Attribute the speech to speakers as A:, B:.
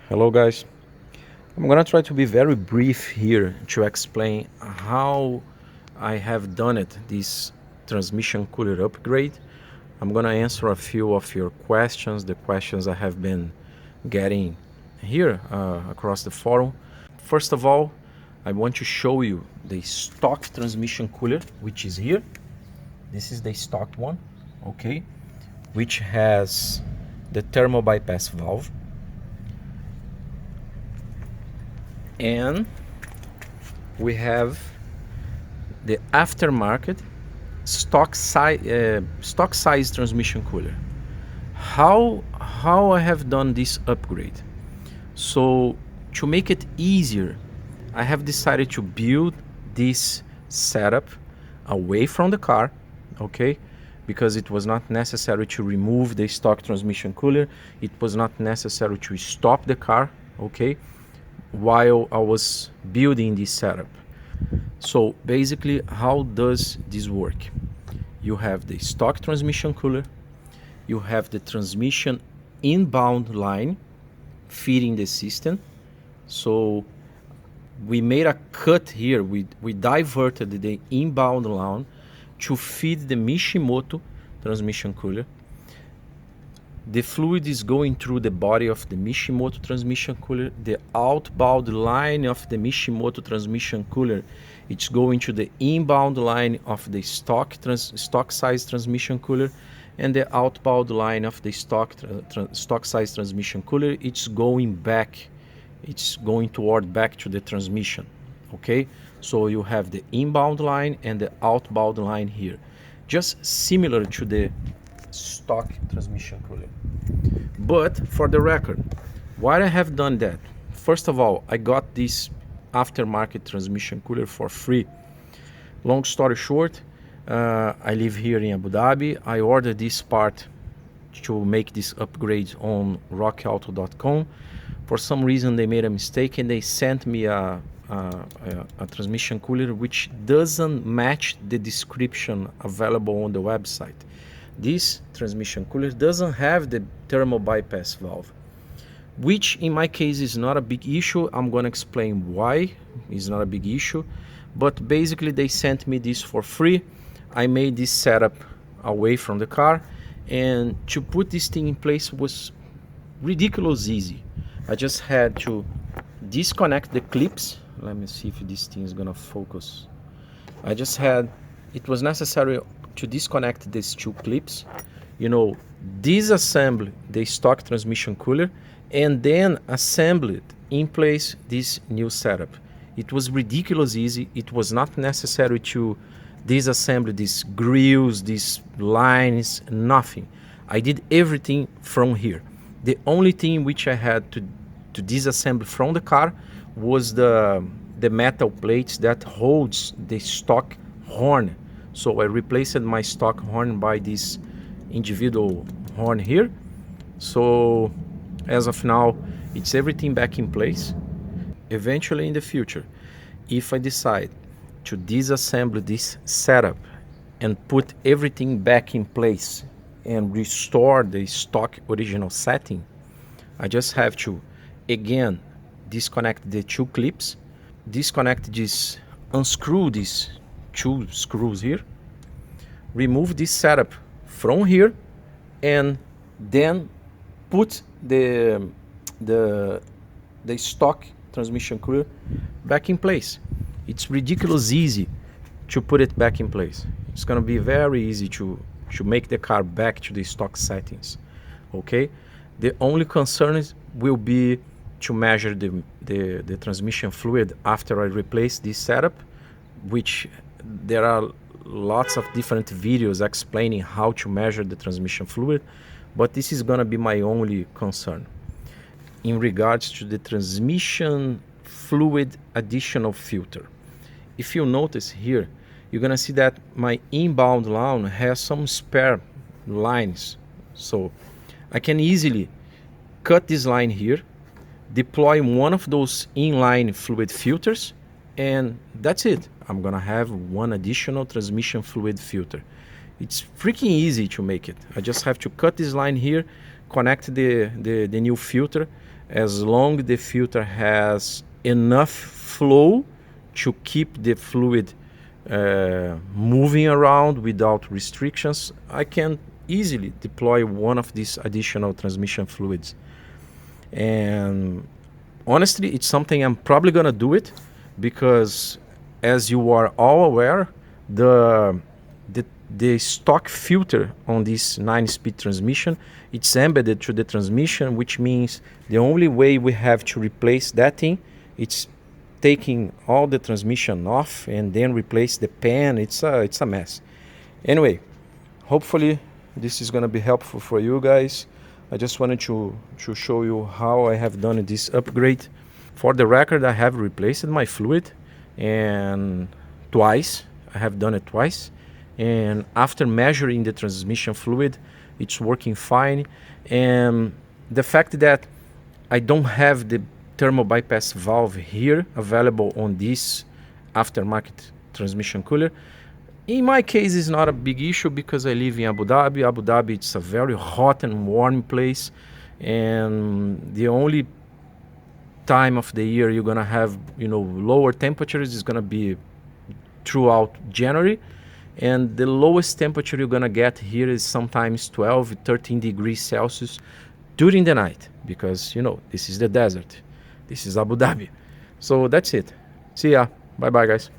A: Hello guys, I'm gonna try to be very brief here to explain how I have done it, this transmission cooler upgrade. I'm gonna answer a few of your questions, the questions I have been getting here across the forum. First of all, I want to show you the stock transmission cooler, which is here. This is the stock one, okay, which has the thermal bypass valve. And we have the aftermarket stock size transmission cooler. How I have done this upgrade? So to make it easier, I have decided to build this setup away from the car, okay? Because it was not necessary to remove the stock transmission cooler. It was not necessary to stop the car, okay? While I was building this setup. So basically, how does this work? You have the stock transmission cooler, you have the transmission inbound line feeding the system. So we made a cut here, we diverted the inbound line to feed the Mishimoto transmission cooler. The fluid is going through the body of the Mishimoto transmission cooler. The outbound line of the Mishimoto transmission cooler, it's going to the inbound line of the stock size transmission cooler, and the outbound line of the stock size transmission cooler, it's going back. It's going toward back to the transmission. Okay, so you have the inbound line and the outbound line here, just similar to the stock transmission cooler. But for the record, why I have done that? First of all, I got this aftermarket transmission cooler for free. Long story short, I live here in Abu Dhabi. I ordered this part to make this upgrade on rockauto.com. For some reason they made a mistake and they sent me a transmission cooler which doesn't match the description available on the website. This transmission cooler doesn't have the thermal bypass valve, which in my case is not a big issue. I'm going to explain why it's not a big issue, but basically they sent me this for free. I made this setup away from the car, and to put this thing in place was ridiculous easy. I just had to disconnect the clips. Let me see if this thing is going to focus. It was necessary to disconnect these two clips, disassemble the stock transmission cooler, and then assemble it in place this new setup. It was ridiculous easy. It was not necessary to disassemble these grills, these lines, nothing. I did everything from here. The only thing which I had to disassemble from the car was the metal plates that holds the stock horn. So I replaced my stock horn by this individual horn here. So as of now, it's everything back in place. Eventually in the future, if I decide to disassemble this setup and put everything back in place and restore the stock original setting, I just have to again disconnect the two clips, unscrew these two screws here, remove this setup from here, and then put the stock transmission cooler back in place. It's ridiculous easy to put it back in place. It's gonna be very easy to make the car back to the stock settings. Okay, the only concern will be to measure the transmission fluid after I replace this setup, which there are lots of different videos explaining how to measure the transmission fluid, but this is going to be my only concern. In regards to the transmission fluid additional filter, if you notice here, you're going to see that my inbound line has some spare lines. So I can easily cut this line here, deploy one of those inline fluid filters, and that's it. I'm gonna have one additional transmission fluid filter. It's freaking easy to make it. I just have to cut this line here, connect the new filter as long the filter has enough flow to keep the fluid moving around without restrictions. I can easily deploy one of these additional transmission fluids. And honestly, it's something I'm probably gonna do it because, as you are all aware, the the stock filter on this 9-speed transmission, it's embedded to the transmission, which means the only way we have to replace that thing, it's taking all the transmission off and then replace the pan. It's a mess. Anyway, hopefully this is going to be helpful for you guys. I just wanted to show you how I have done this upgrade. For the record, I have replaced my fluid and twice. I have done it twice. And after measuring the transmission fluid, it's working fine. And the fact that I don't have the thermal bypass valve here available on this aftermarket transmission cooler, in my case, it's not a big issue because I live in Abu Dhabi. Abu Dhabi, it's a very hot and warm place, and the only time of the year you're gonna have, lower temperatures is gonna be throughout January, and the lowest temperature you're gonna get here is sometimes 12, 13 degrees Celsius during the night, because this is the desert. This is Abu Dhabi. So that's it. See ya. Bye bye, guys.